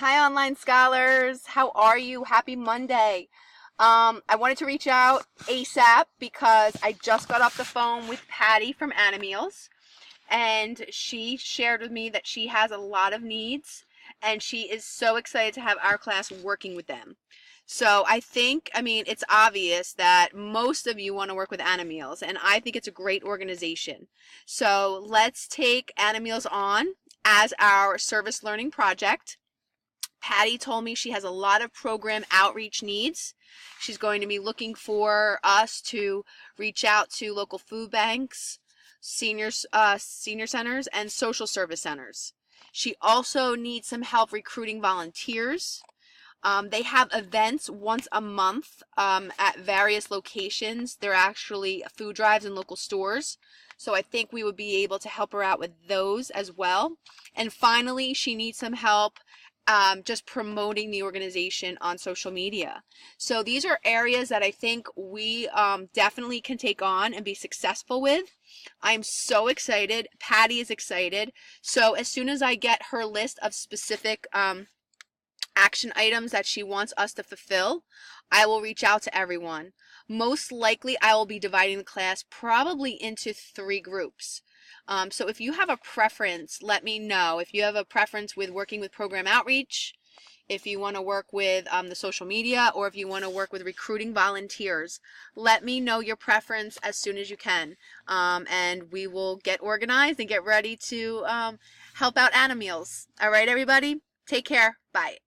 Hi, online scholars. How are you? Happy Monday. I wanted to reach out ASAP because I just got off the phone with Patty from Animeals, and she shared with me that she has a lot of needs, and she is so excited to have our class working with them. So it's obvious that most of you want to work with Animeals, and I think it's a great organization. So let's take Animeals on as our service learning project. Patty told me she has a lot of program outreach needs. She's going to be looking for us to reach out to local food banks, senior centers, and social service centers. She also needs some help recruiting volunteers. They have events once a month at various locations. They're actually food drives in local stores. So I think we would be able to help her out with those as well. And finally, she needs some help just promoting the organization on social media. So these are areas that I think we definitely can take on and be successful with. I'm so excited. Patty is excited. So as soon as I get her list of specific action items that she wants us to fulfill, I will reach out to everyone. Most likely, I will be dividing the class probably into 3 groups. So if you have a preference, let me know. If you have a preference with working with program outreach, if you want to work with the social media, or if you want to work with recruiting volunteers, let me know your preference as soon as you can. And we will get organized and get ready to help out Animeals. All right, everybody? Take care. Bye.